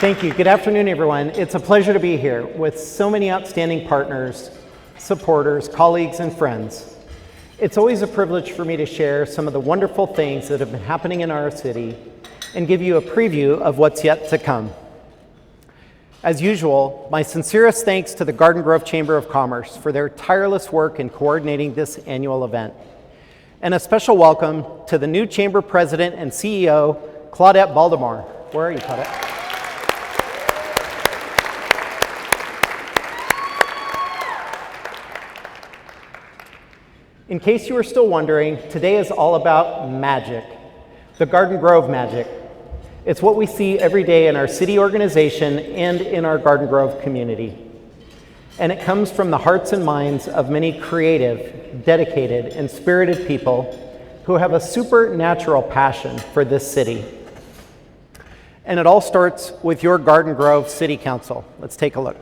Thank you. Good afternoon, everyone. It's a pleasure to be here with so many outstanding partners, supporters, colleagues, and friends. It's always a privilege for me to share some of the wonderful things that have been happening in our city and give you a preview of what's yet to come. As usual, my sincerest thanks to the Garden Grove Chamber of Commerce for their tireless work in coordinating this annual event. And a special welcome to the new Chamber President and CEO, Claudette Baldemar. Where are you, Claudette? In case you were still wondering, today is all about magic, the Garden Grove magic. It's what we see every day in our city organization and in our Garden Grove community. And it comes from the hearts and minds of many creative, dedicated, and spirited people who have a supernatural passion for this city. And it all starts with your Garden Grove City Council. Let's take a look.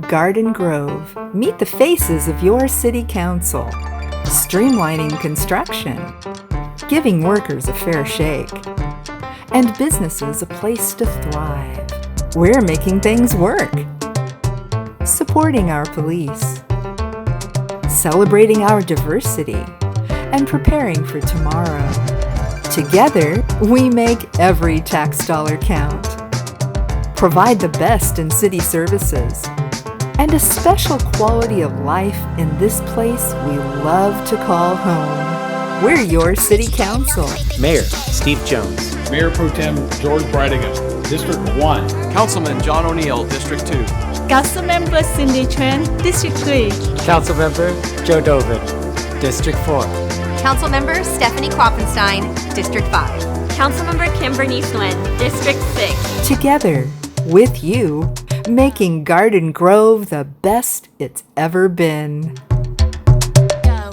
Garden Grove. Meet the faces of your city council. Streamlining construction, giving workers a fair shake, and businesses a place to thrive. We're making things work. Supporting our police, celebrating our diversity, and preparing for tomorrow. Together, we make every tax dollar count. Provide the best in city services and a special quality of life in this place we love to call home. We're your City Council. Mayor Steve Jones. Mayor Pro Tem George Brightingham, District 1. Councilman John O'Neill, District 2. Councilmember Cindy Tran, District 3. Councilmember Joe Dovin, District 4. Councilmember Stephanie Klopfenstein, District 5. Councilmember Kim Bernice Nguyen, District 6. Together, with you, making Garden Grove the best it's ever been. Go.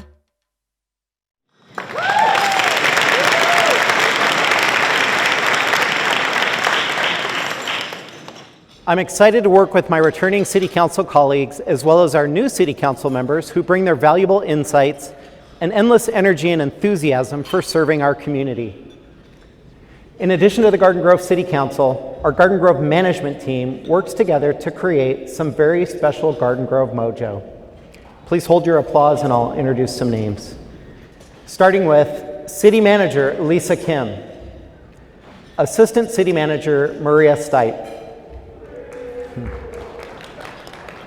I'm excited to work with my returning City Council colleagues as well as our new City Council members who bring their valuable insights and endless energy and enthusiasm for serving our community. In addition to the Garden Grove City Council, our Garden Grove management team works together to create some very special Garden Grove mojo. Please hold your applause and I'll introduce some names. Starting with City Manager Lisa Kim, Assistant City Manager Maria Stipe,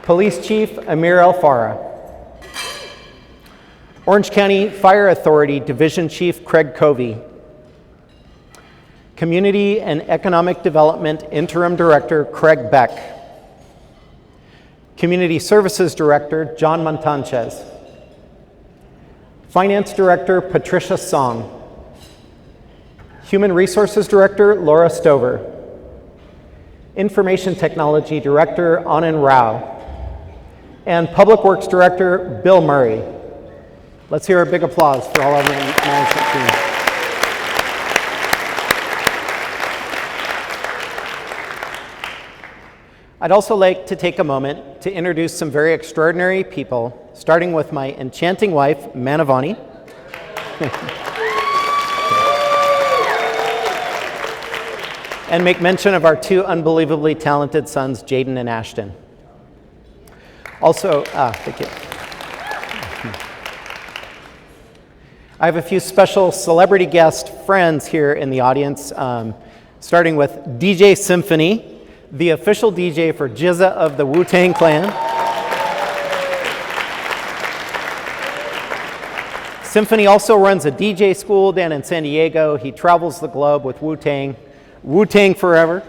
Police Chief Amir El Farah, Orange County Fire Authority Division Chief Craig Covey, Community and Economic Development Interim Director Craig Beck, Community Services Director John Montanchez, Finance Director Patricia Song, Human Resources Director Laura Stover, Information Technology Director Anand Rao, and Public Works Director Bill Murray. Let's hear a big applause for all our management team. I'd also like to take a moment to introduce some very extraordinary people, starting with my enchanting wife, Manavani. And make mention of our two unbelievably talented sons, Jaden and Ashton. Also, thank you. I have a few special celebrity guest friends here in the audience, starting with DJ Symphony, the official DJ for Jizza of the Wu-Tang Clan. Symphony also runs a DJ school down in San Diego. He travels the globe with Wu-Tang. Wu-Tang forever.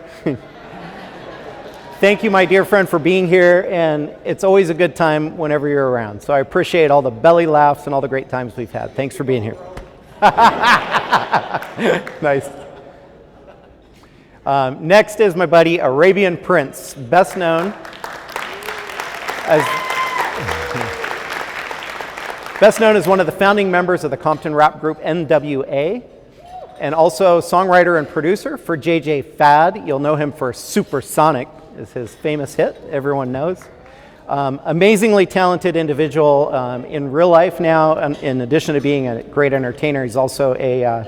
Thank you, my dear friend, for being here, and it's always a good time whenever you're around. So I appreciate all the belly laughs and all the great times we've had. Thanks for being here. Nice. Next is my buddy Arabian Prince, best known as one of the founding members of the Compton rap group NWA, and also songwriter and producer for JJ Fad. You'll know him for Supersonic, is his famous hit, everyone knows. Amazingly talented individual in real life now. In addition to being a great entertainer, he's also a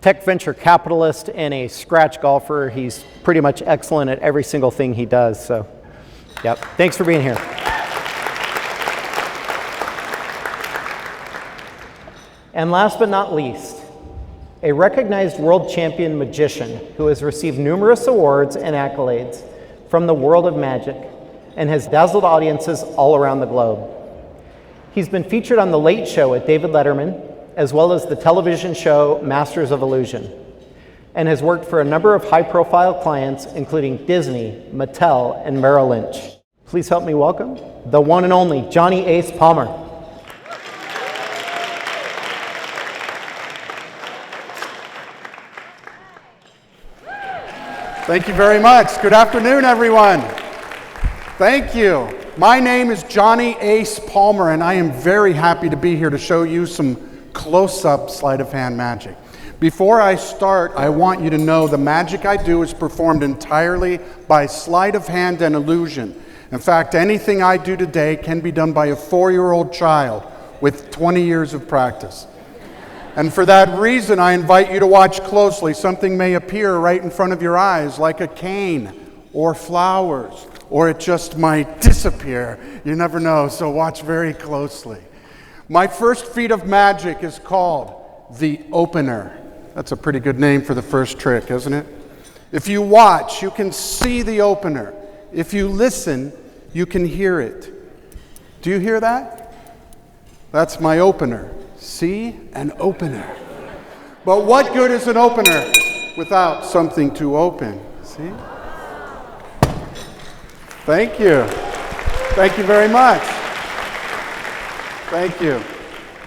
tech venture capitalist and a scratch golfer. He's pretty much excellent at every single thing he does. So, yep. Thanks for being here. And last but not least, a recognized world champion magician who has received numerous awards and accolades from the world of magic and has dazzled audiences all around the globe. He's been featured on The Late Show with David Letterman, as well as the television show Masters of Illusion, and has worked for a number of high-profile clients, including Disney, Mattel, and Merrill Lynch. Please help me welcome the one and only Johnny Ace Palmer. Thank you very much. Good afternoon, everyone. Thank you. My name is Johnny Ace Palmer, and I am very happy to be here to show you some close-up sleight of hand magic. Before I start, I want you to know the magic I do is performed entirely by sleight of hand and illusion. In fact, anything I do today can be done by a 4-year-old child with 20 years of practice. And for that reason, I invite you to watch closely. Something may appear right in front of your eyes, like a cane or flowers, or it just might disappear. You never know, so watch very closely. My first feat of magic is called the opener. That's a pretty good name for the first trick, isn't it? If you watch, you can see the opener. If you listen, you can hear it. Do you hear that? That's my opener. See? An opener. But what good is an opener without something to open? See? Thank you. Thank you very much. Thank you.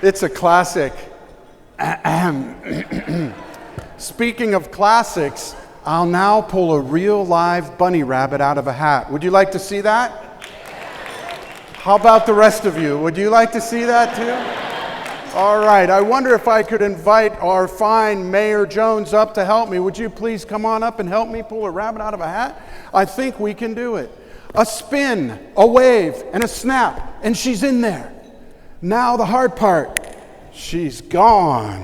It's a classic. Speaking of classics, I'll now pull a real live bunny rabbit out of a hat. Would you like to see that? How about the rest of you? Would you like to see that too? All right, I wonder if I could invite our fine Mayor Jones up to help me. Would you please come on up and help me pull a rabbit out of a hat? I think we can do it. A spin, a wave, and a snap, and she's in there. Now the hard part, she's gone.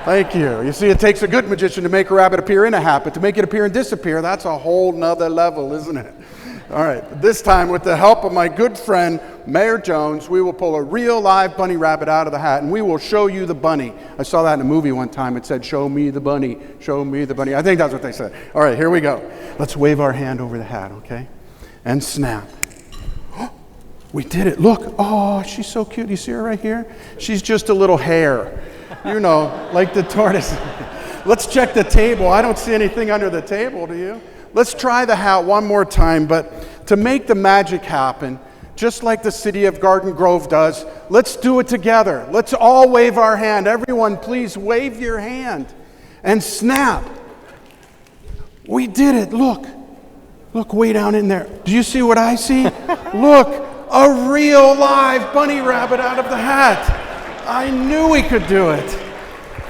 Thank you. You see, it takes a good magician to make a rabbit appear in a hat, but to make it appear and disappear, that's a whole nother level, isn't it? All right, this time with the help of my good friend, Mayor Jones, we will pull a real live bunny rabbit out of the hat, and we will show you the bunny. I saw that in a movie one time. It said, "Show me the bunny, show me the bunny." I think that's what they said. All right, here we go. Let's wave our hand over the hat, okay? And snap. We did it. Look. Oh, she's so cute. You see her right here? She's just a little hare. You know, like the tortoise. Let's check the table. I don't see anything under the table, do you? Let's try the hat one more time, but to make the magic happen, just like the city of Garden Grove does, let's do it together. Let's all wave our hand. Everyone, please wave your hand and snap. We did it. Look. Look way down in there. Do you see what I see? Look, a real live bunny rabbit out of the hat. I knew we could do it.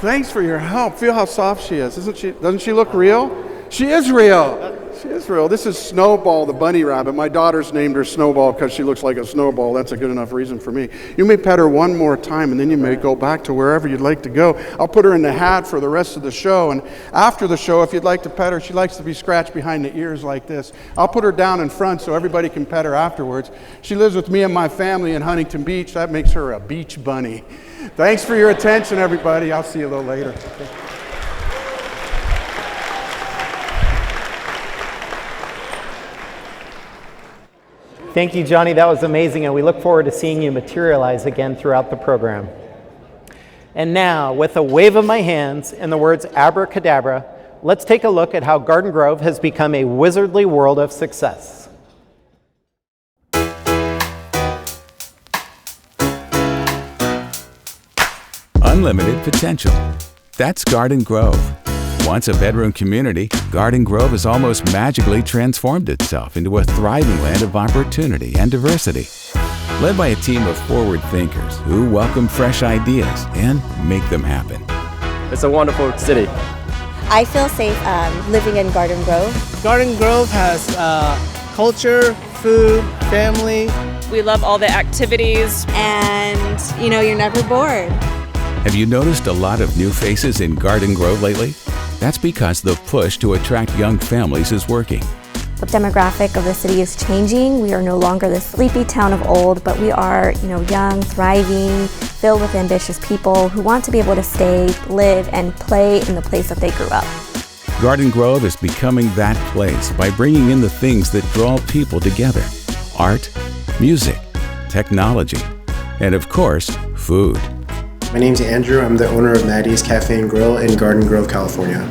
Thanks for your help. Feel how soft she is. Isn't she? Doesn't she look real? She is real. She is real. This is Snowball, the bunny rabbit. My daughter's named her Snowball because she looks like a snowball. That's a good enough reason for me. You may pet her one more time, and then you may go back to wherever you'd like to go. I'll put her in the hat for the rest of the show, and after the show, if you'd like to pet her, she likes to be scratched behind the ears like this. I'll put her down in front so everybody can pet her afterwards. She lives with me and my family in Huntington Beach. That makes her a beach bunny. Thanks for your attention, everybody. I'll see you a little later. Thank you, Johnny. That was amazing, and we look forward to seeing you materialize again throughout the program. And now, with a wave of my hands and the words abracadabra, let's take a look at how Garden Grove has become a wizardly world of success. Unlimited potential. That's Garden Grove. Once a bedroom community, Garden Grove has almost magically transformed itself into a thriving land of opportunity and diversity. Led by a team of forward thinkers who welcome fresh ideas and make them happen. It's a wonderful city. I feel safe living in Garden Grove. Garden Grove has culture, food, family. We love all the activities. And, you know, you're never bored. Have you noticed a lot of new faces in Garden Grove lately? That's because the push to attract young families is working. The demographic of the city is changing. We are no longer the sleepy town of old, but we are, young, thriving, filled with ambitious people who want to be able to stay, live, and play in the place that they grew up. Garden Grove is becoming that place by bringing in the things that draw people together: art, music, technology, and of course, food. My name's Andrew. I'm the owner of Maddie's Cafe and Grill in Garden Grove, California.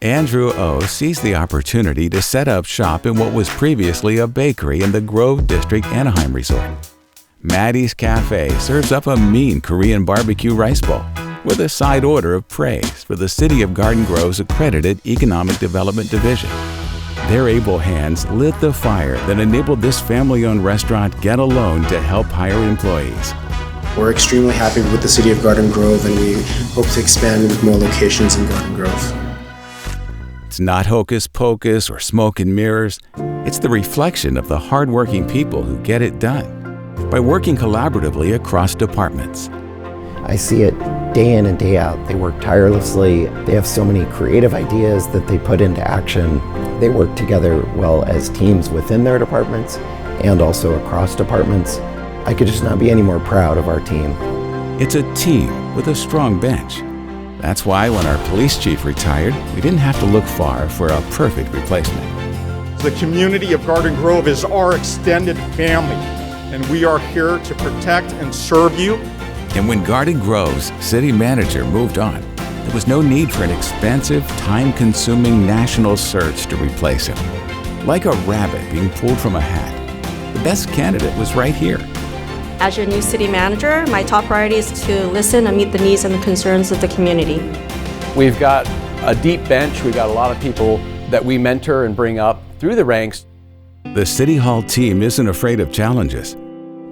Andrew O. sees the opportunity to set up shop in what was previously a bakery in the Grove District Anaheim Resort. Maddie's Cafe serves up a mean Korean barbecue rice bowl with a side order of praise for the City of Garden Grove's accredited Economic Development Division. Their able hands lit the fire that enabled this family-owned restaurant get a loan to help hire employees. We're extremely happy with the City of Garden Grove, and we hope to expand with more locations in Garden Grove. It's not hocus pocus or smoke and mirrors. It's the reflection of the hardworking people who get it done by working collaboratively across departments. I see it day in and day out. They work tirelessly. They have so many creative ideas that they put into action. They work together well as teams within their departments and also across departments. I could just not be any more proud of our team. It's a team with a strong bench. That's why when our police chief retired, we didn't have to look far for a perfect replacement. The community of Garden Grove is our extended family, and we are here to protect and serve you. And when Garden Grove's city manager moved on, there was no need for an expensive, time-consuming national search to replace him. Like a rabbit being pulled from a hat, the best candidate was right here. As your new city manager, my top priority is to listen and meet the needs and the concerns of the community. We've got a deep bench. We've got a lot of people that we mentor and bring up through the ranks. The City Hall team isn't afraid of challenges.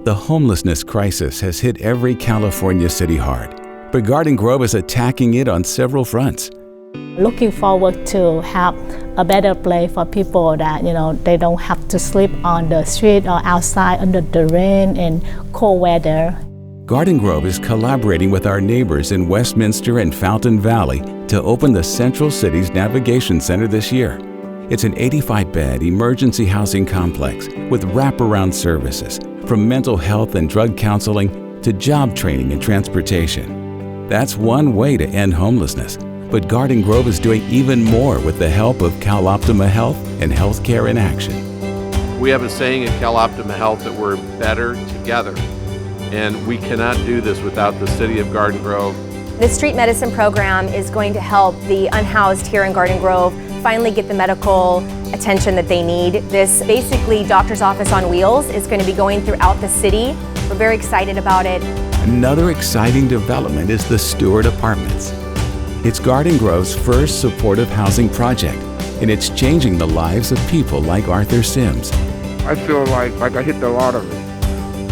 The homelessness crisis has hit every California city hard, but Garden Grove is attacking it on several fronts. Looking forward to have a better place for people that, they don't have to sleep on the street or outside under the rain and cold weather. Garden Grove is collaborating with our neighbors in Westminster and Fountain Valley to open the Central Cities Navigation Center this year. It's an 85-bed emergency housing complex with wraparound services from mental health and drug counseling to job training and transportation. That's one way to end homelessness. But Garden Grove is doing even more with the help of CalOptima Health and Healthcare in Action. We have a saying at CalOptima Health that we're better together, and we cannot do this without the City of Garden Grove. The street medicine program is going to help the unhoused here in Garden Grove finally get the medical attention that they need. This basically doctor's office on wheels is going to be going throughout the city. We're very excited about it. Another exciting development is the Stewart Apartments. It's Garden Grove's first supportive housing project, and it's changing the lives of people like Arthur Sims. I feel like I hit the lottery.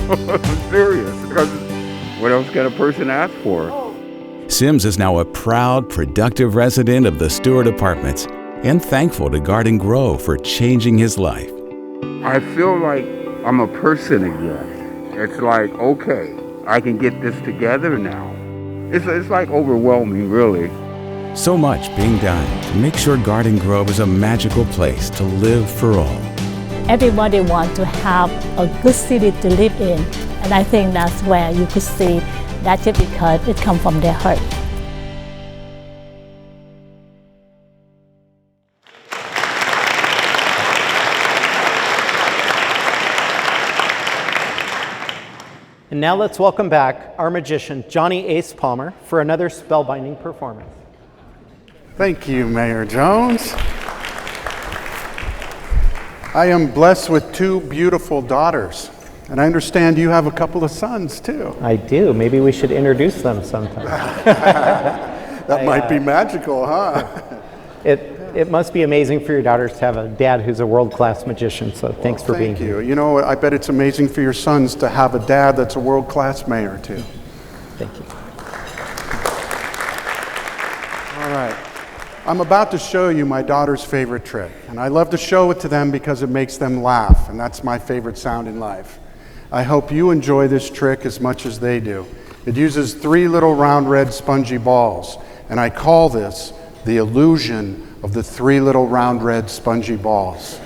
I'm serious, because what else can a person ask for? Sims is now a proud, productive resident of the Stewart Apartments and thankful to Garden Grove for changing his life. I feel like I'm a person again. It's like, okay, I can get this together now. It's like overwhelming, really. So much being done to make sure Garden Grove is a magical place to live for all. Everybody wants to have a good city to live in, and I think that's where you could see that just because it comes from their heart. And now let's welcome back our magician, Johnny Ace Palmer, for another spellbinding performance. Thank you, Mayor Jones. I am blessed with two beautiful daughters, and I understand you have a couple of sons, too. I do. Maybe we should introduce them sometime. That might be magical, huh? It must be amazing for your daughters to have a dad who's a world-class magician, so thanks for being here. Thank you. You know, I bet it's amazing for your sons to have a dad that's a world-class mayor, too. Thank you. All right. I'm about to show you my daughter's favorite trick, and I love to show it to them because it makes them laugh, and that's my favorite sound in life. I hope you enjoy this trick as much as they do. It uses 3 little round red spongy balls, and I call this the illusion of the 3 little round red spongy balls.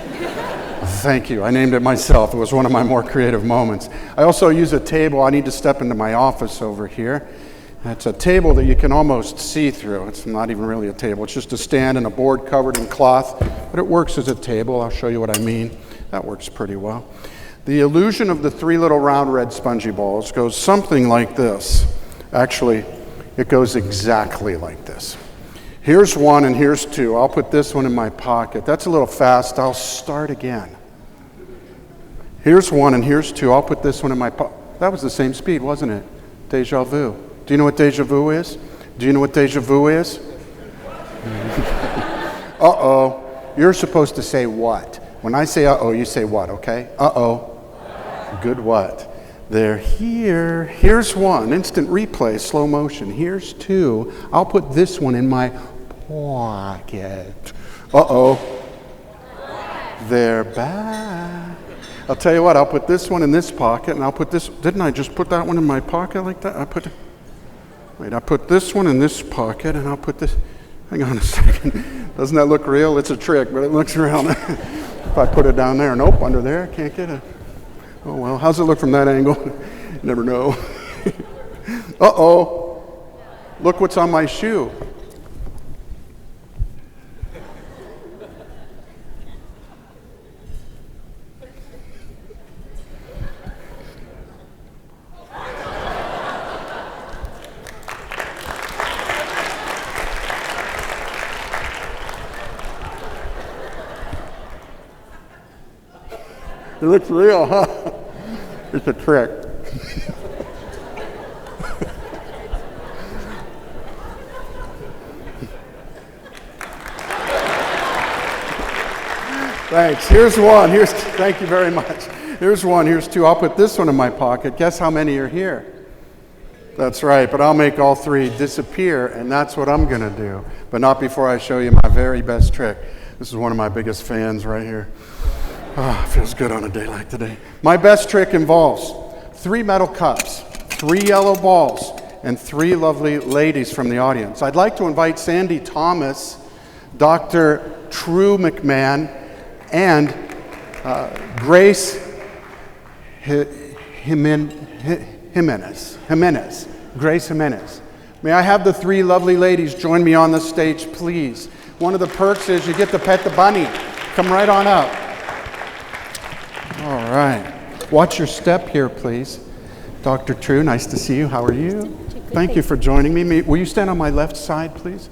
Thank you. I named it myself. It was one of my more creative moments. I also use a table. I need to step into my office over here. It's a table that you can almost see through. It's not even really a table. It's just a stand and a board covered in cloth, but it works as a table. I'll show you what I mean. That works pretty well. The illusion of the 3 little round red spongy balls goes something like this. Actually, it goes exactly like this. Here's 1 and here's 2. I'll put this one in my pocket. That's a little fast. I'll start again. Here's 1 and here's 2. I'll put this one in my pocket. That was the same speed, wasn't it? Deja vu. Do you know what deja vu is? Do you know what deja vu is? Uh-oh. You're supposed to say what? When I say uh-oh, you say what, okay? Uh-oh. Good what? They're here. Here's 1. Instant replay, slow motion. Here's 2. I'll put this one in my pocket. Uh-oh. They're back. I'll tell you what, I'll put this one in this pocket, and I'll put this, didn't I just put that one in my pocket like that? I put this one in this pocket, and I'll put this, hang on a second. Doesn't that look real? It's a trick, but it looks real. If I put it down there, nope, under there, I can't get it. Oh well, how's it look from that angle? Never know. Uh-oh. Look what's on my shoe. It looks real, huh? It's a trick. Thanks. Here's 1. Thank you very much. Here's 1. Here's 2. I'll put this one in my pocket. Guess how many are here? That's right, but I'll make all 3 disappear, and that's what I'm going to do. But not before I show you my very best trick. This is one of my biggest fans right here. Oh, it feels good on a day like today. My best trick involves 3 metal cups, 3 yellow balls, and 3 lovely ladies from the audience. I'd like to invite Sandy Thomas, Dr. True McMahon, and Grace Jimenez. Grace Jimenez. May I have the 3 lovely ladies join me on the stage, please? One of the perks is you get to pet the bunny. Come right on up. All right. Watch your step here, please. Dr. True, nice to see you. How are you? Thank you for joining me. Will you stand on my left side, please?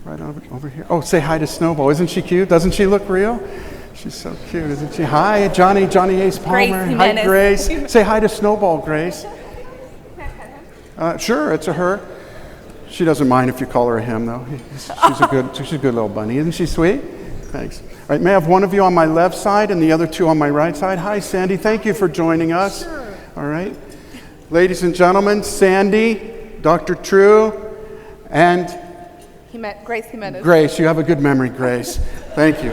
Right over here. Oh, say hi to Snowball. Isn't she cute? Doesn't she look real? She's so cute, isn't she? Hi, Johnny Ace Palmer. Hi, Grace. Say hi to Snowball, Grace. Sure, it's a her. She doesn't mind if you call her a him, though. She's a good little bunny. Isn't she sweet? Thanks. All right, may I have one of you on my left side and the other 2 on my right side? Hi, Sandy. Thank you for joining us. Sure. All right. Ladies and gentlemen, Sandy, Dr. True, and Grace Jimenez. Grace, you have a good memory, Grace. Thank you.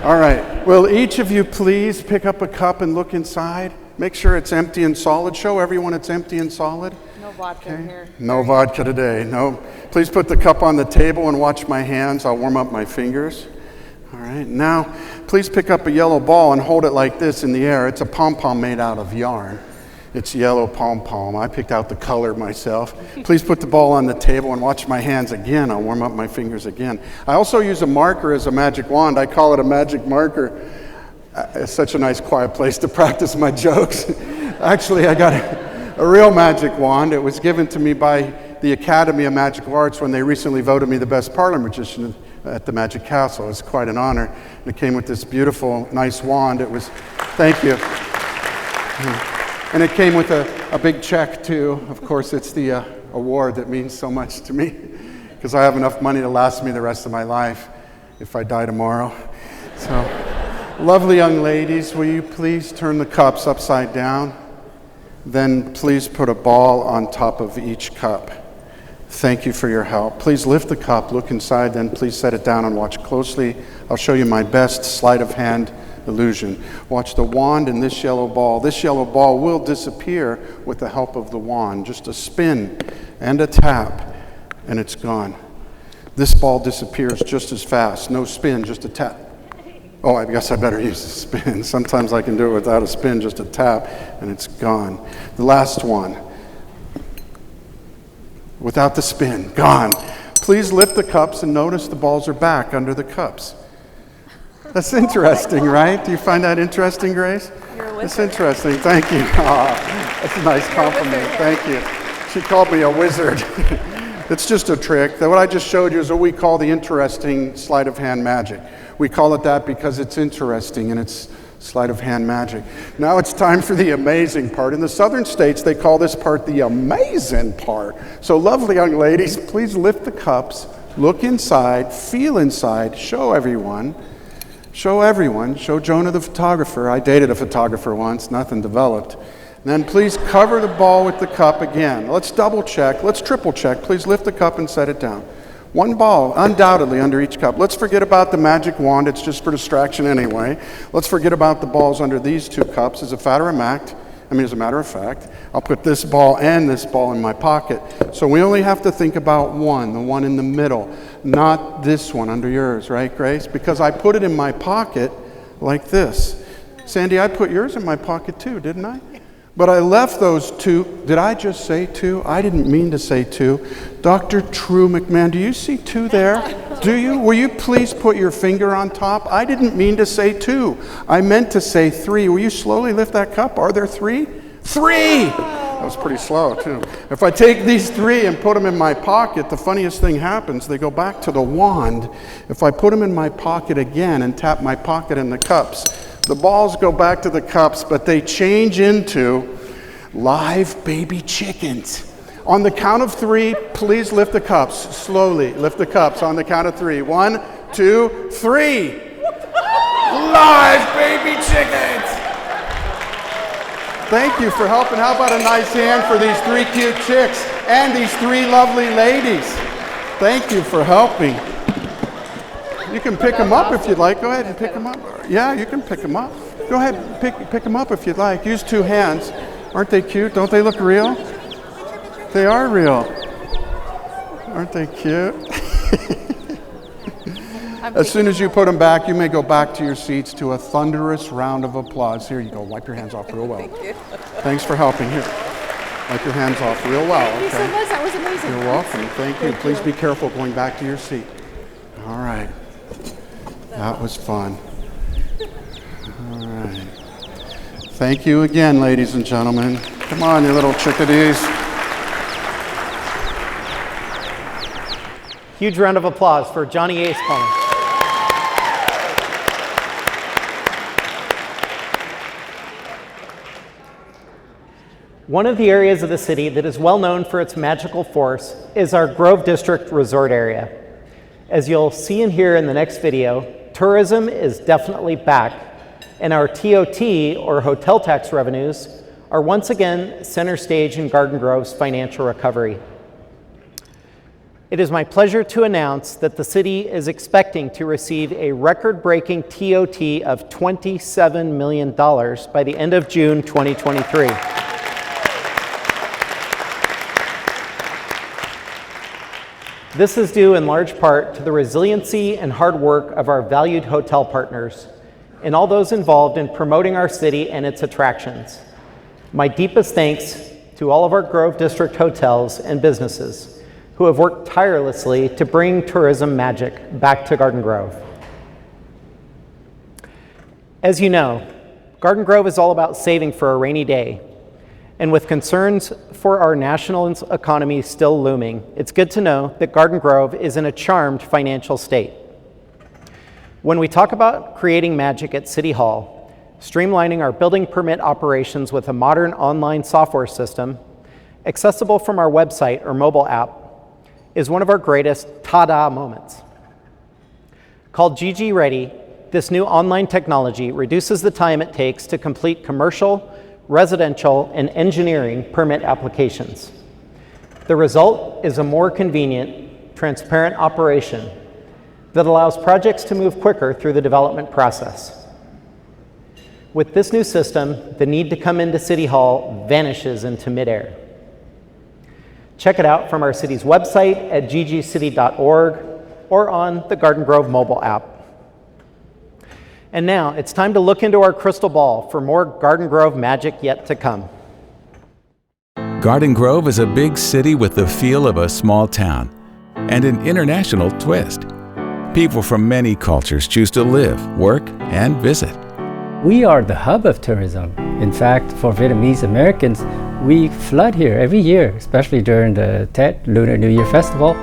All right. Will each of you please pick up a cup and look inside? Make sure it's empty and solid. Show everyone it's empty and solid. No vodka here. No vodka today. No. Please put the cup on the table and watch my hands. I'll warm up my fingers. All right, now please pick up a yellow ball and hold it like this in the air. It's a pom-pom made out of yarn. It's yellow pom-pom. I picked out the color myself. Please put the ball on the table and watch my hands again. I'll warm up my fingers again. I also use a marker as a magic wand. I call it a magic marker. It's such a nice quiet place to practice my jokes. Actually, I got a real magic wand. It was given to me by the Academy of Magical Arts when they recently voted me the best parlor magician at the Magic Castle. It was quite an honor. And it came with this beautiful, nice wand. It was, thank you. And it came with a big check too. Of course, it's the award that means so much to me because I have enough money to last me the rest of my life if I die tomorrow. So, lovely young ladies, will you please turn the cups upside down? Then please put a ball on top of each cup. Thank you for your help. Please lift the cup, look inside, then please set it down and watch closely. I'll show you my best sleight of hand illusion. Watch the wand and this yellow ball. This yellow ball will disappear with the help of the wand. Just a spin and a tap, and it's gone. This ball disappears just as fast. No spin, just a tap. Oh, I guess I better use a spin. Sometimes I can do it without a spin, just a tap, and it's gone. The last one. Without the spin, gone. Please lift the cups and notice the balls are back under the cups. That's interesting, right? Do you find that interesting, Grace? It's interesting. Thank you. That's a nice compliment. Thank you. She called me a wizard. It's just a trick. What I just showed you is what we call the interesting sleight of hand magic. We call it that because it's interesting and it's sleight of hand magic. Now it's time for the amazing part. In the southern states, they call this part the amazing part. So lovely young ladies, please lift the cups, look inside, feel inside, show everyone. Show everyone. Show Jonah the photographer. I dated a photographer once, nothing developed. And then please cover the ball with the cup again. Let's double check. Let's triple check. Please lift the cup and set it down. One ball, undoubtedly, under each cup. Let's forget about the magic wand. It's just for distraction anyway. Let's forget about the balls under these two cups. As a matter of fact, I'll put this ball and this ball in my pocket. So we only have to think about one, the one in the middle, not this one under yours, right, Grace? Because I put it in my pocket like this. Sandy, I put yours in my pocket too, didn't I? But I left those two. Did I just say two? I didn't mean to say two. Dr. True McMahon, do you see two there? Do you? Will you please put your finger on top? I didn't mean to say two. I meant to say three. Will you slowly lift that cup? Are there three? Three! That was pretty slow, too. If I take these three and put them in my pocket, the funniest thing happens. They go back to the wand. If I put them in my pocket again and tap my pocket in the cups, the balls go back to the cups, but they change into live baby chickens. On the count of three, please lift the cups. Slowly lift the cups on the count of three. 1, 2, 3. Live baby chickens! Thank you for helping. How about a nice hand for these three cute chicks and these three lovely ladies? Thank you for helping. You can pick them up if you'd like. Go ahead and pick them up. Yeah, you can pick them up. Go ahead and pick them up if you'd like. Use two hands. Aren't they cute? Don't they look real? They are real. Aren't they cute? As soon as you put them back, you may go back to your seats to a thunderous round of applause. Here you go. Wipe your hands off real well. Thank you. Thanks for helping. Here. Wipe your hands off real well. Thank you so much. That was amazing. You're welcome. Thank you. Please be careful going back to your seat. All right. That was fun. All right. Thank you again, ladies and gentlemen. Come on, you little chickadees. Huge round of applause for Johnny Ace Collins. One of the areas of the city that is well known for its magical force is our Grove District resort area. As you'll see and hear in the next video, tourism is definitely back, and our TOT, or hotel tax revenues, are once again center stage in Garden Grove's financial recovery. It is my pleasure to announce that the city is expecting to receive a record-breaking TOT of $27 million by the end of June 2023. This is due in large part to the resiliency and hard work of our valued hotel partners and all those involved in promoting our city and its attractions. My deepest thanks to all of our Grove District hotels and businesses who have worked tirelessly to bring tourism magic back to Garden Grove. As you know, Garden Grove is all about saving for a rainy day. And with concerns for our national economy still looming, it's good to know that Garden Grove is in a charmed financial state. When we talk about creating magic at City Hall, streamlining our building permit operations with a modern online software system, accessible from our website or mobile app, is one of our greatest ta-da moments. Called GG Ready, this new online technology reduces the time it takes to complete commercial, residential, and engineering permit applications. The result is a more convenient, transparent operation that allows projects to move quicker through the development process. With this new system, the need to come into City Hall vanishes into midair. Check it out from our city's website at ggcity.org or on the Garden Grove mobile app. And now it's time to look into our crystal ball for more Garden Grove magic yet to come. Garden Grove is a big city with the feel of a small town and an international twist. People from many cultures choose to live, work, and visit. We are the hub of tourism. In fact, for Vietnamese Americans, we flood here every year, especially during the Tet Lunar New Year Festival.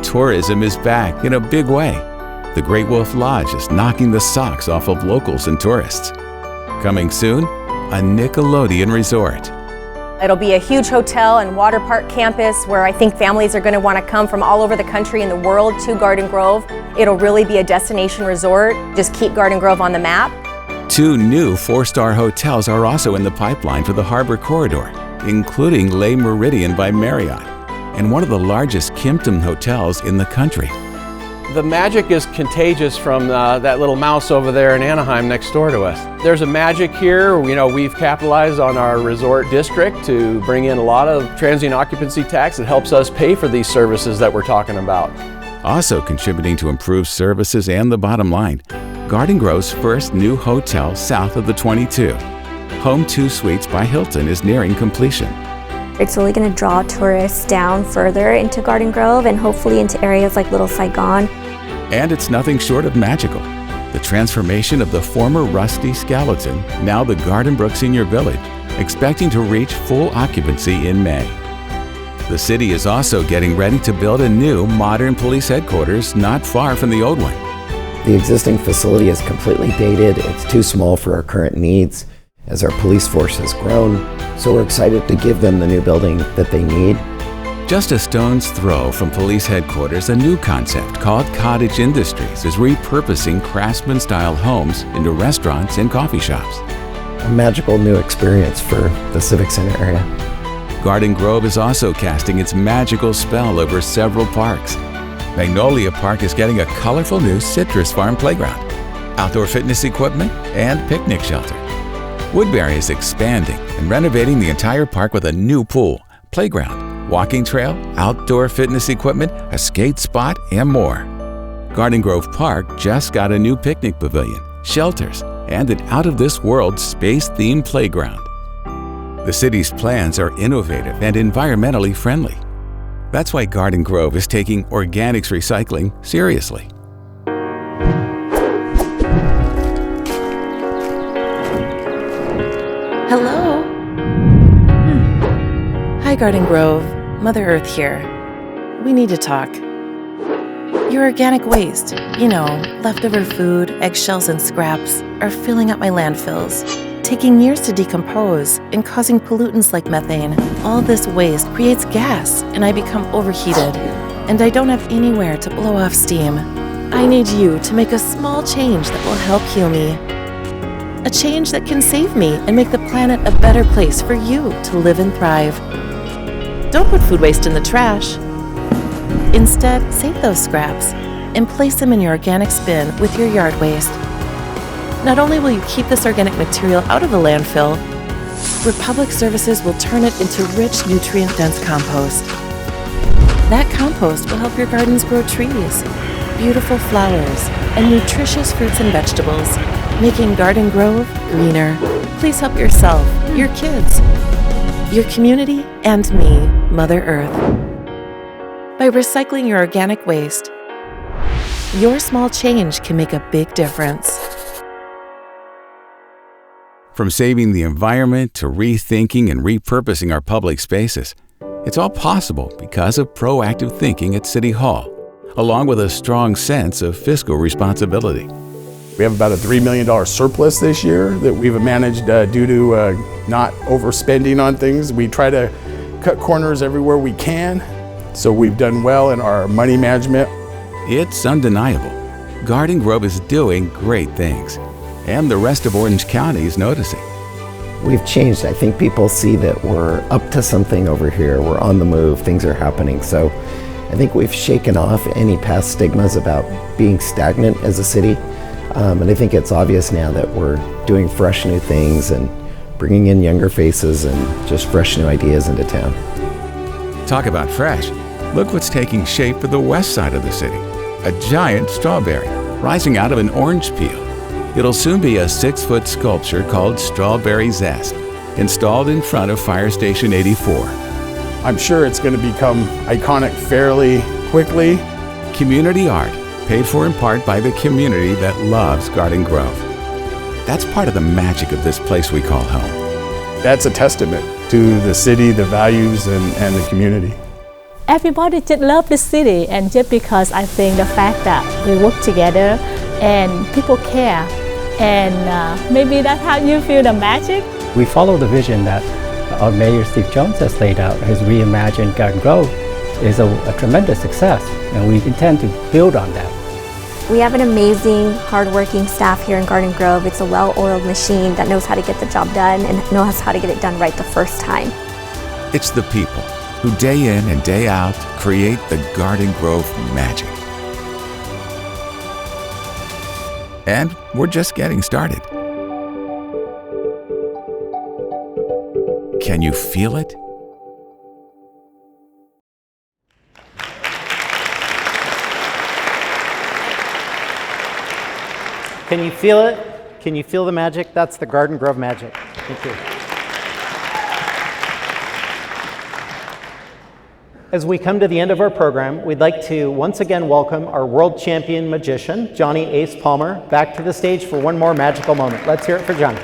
Tourism is back in a big way. The Great Wolf Lodge is knocking the socks off of locals and tourists. Coming soon, a Nickelodeon resort. It'll be a huge hotel and water park campus where I think families are going to want to come from all over the country and the world to Garden Grove. It'll really be a destination resort. Just keep Garden Grove on the map. 2 new 4-star hotels are also in the pipeline for the Harbor Corridor, including Le Méridien by Marriott, and one of the largest Kimpton hotels in the country. The magic is contagious from that little mouse over there in Anaheim next door to us. There's a magic here. You know, we've capitalized on our resort district to bring in a lot of transient occupancy tax that helps us pay for these services that we're talking about. Also contributing to improved services and the bottom line, Garden Grove's first new hotel south of the 22. Home 2 Suites by Hilton is nearing completion. It's really going to draw tourists down further into Garden Grove and hopefully into areas like Little Saigon. And it's nothing short of magical. The transformation of the former rusty skeleton, now the Garden Brook Senior Village, expecting to reach full occupancy in May. The city is also getting ready to build a new modern police headquarters not far from the old one. The existing facility is completely dated. It's too small for our current needs as our police force has grown, so we're excited to give them the new building that they need. Just a stone's throw from police headquarters, a new concept called Cottage Industries is repurposing craftsman-style homes into restaurants and coffee shops. A magical new experience for the Civic Center area. Garden Grove is also casting its magical spell over several parks. Magnolia Park is getting a colorful new citrus farm playground, outdoor fitness equipment, and picnic shelter. Woodbury is expanding and renovating the entire park with a new pool, playground, walking trail, outdoor fitness equipment, a skate spot, and more. Garden Grove Park just got a new picnic pavilion, shelters, and an out-of-this-world space-themed playground. The city's plans are innovative and environmentally friendly. That's why Garden Grove is taking organics recycling seriously. Hello. Hi, Garden Grove. Mother Earth here. We need to talk. Your organic waste, leftover food, eggshells, and scraps, are filling up my landfills, taking years to decompose and causing pollutants like methane. All this waste creates gas, and I become overheated, and I don't have anywhere to blow off steam. I need you to make a small change that will help heal me. A change that can save me and make the planet a better place for you to live and thrive. Don't put food waste in the trash. Instead, save those scraps and place them in your organic bin with your yard waste. Not only will you keep this organic material out of the landfill, Republic Services will turn it into rich, nutrient-dense compost. That compost will help your gardens grow trees, beautiful flowers, and nutritious fruits and vegetables, making Garden Grove greener. Please help yourself, your kids, your community, and me, Mother Earth. By recycling your organic waste, your small change can make a big difference. From saving the environment to rethinking and repurposing our public spaces, it's all possible because of proactive thinking at City Hall, along with a strong sense of fiscal responsibility. We have about a $3 million surplus this year that we've managed due to not overspending on things. We try to cut corners everywhere we can, so we've done well in our money management. It's undeniable. Garden Grove is doing great things, and the rest of Orange County is noticing. We've changed. I think people see that we're up to something over here. We're on the move. Things are happening. So I think we've shaken off any past stigmas about being stagnant as a city. And I think it's obvious now that we're doing fresh new things and bringing in younger faces and just fresh new ideas into town. Talk about fresh. Look what's taking shape for the west side of the city. A giant strawberry rising out of an orange peel. It'll soon be a 6-foot sculpture called Strawberry Zest, installed in front of Fire Station 84. I'm sure it's going to become iconic fairly quickly. Community art, paid for in part by the community that loves Garden Grove. That's part of the magic of this place we call home. That's a testament to the city, the values, and the community. Everybody just love the city, and just because I think the fact that we work together and people care, and maybe that's how you feel the magic. We follow the vision that our Mayor Steve Jones has laid out. His reimagined Garden Grove is a tremendous success, and we intend to build on that. We have an amazing, hardworking staff here in Garden Grove. It's a well-oiled machine that knows how to get the job done and knows how to get it done right the first time. It's the people who day in and day out create the Garden Grove magic. And we're just getting started. Can you feel it? Can you feel it? Can you feel the magic? That's the Garden Grove magic. Thank you. As we come to the end of our program, we'd like to once again welcome our world champion magician, Johnny Ace Palmer, back to the stage for one more magical moment. Let's hear it for Johnny.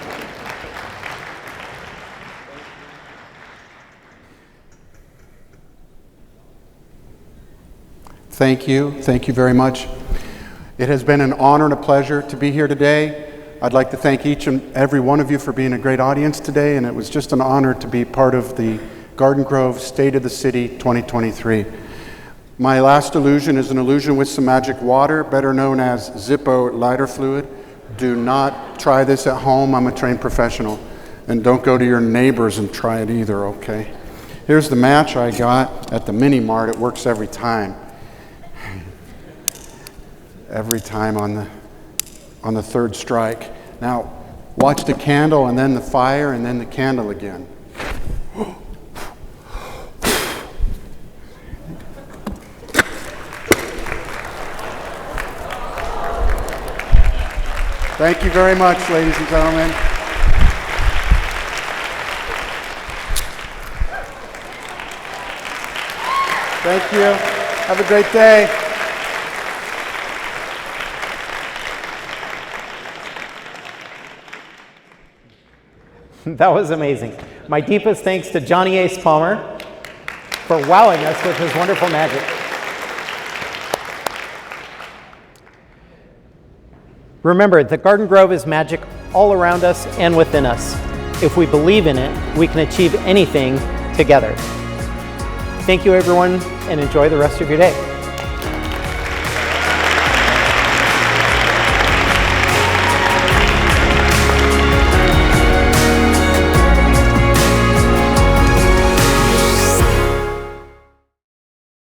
Thank you very much. It has been an honor and a pleasure to be here today. I'd like to thank each and every one of you for being a great audience today, and it was just an honor to be part of the Garden Grove State of the City 2023. My last illusion is an illusion with some magic water, better known as Zippo lighter fluid. Do not try this at home. I'm a trained professional. And don't go to your neighbors and try it either, okay? Here's the match I got at the Mini Mart. It works every time. Every time on the third strike. Now, watch the candle and then the fire and then the candle again. Thank you very much, ladies and gentlemen. Thank you. Have a great day. That was amazing. My deepest thanks to Johnny Ace Palmer for wowing us with his wonderful magic. Remember, the Garden Grove is magic all around us and within us. If we believe in it, we can achieve anything together. Thank you, everyone, and enjoy the rest of your day.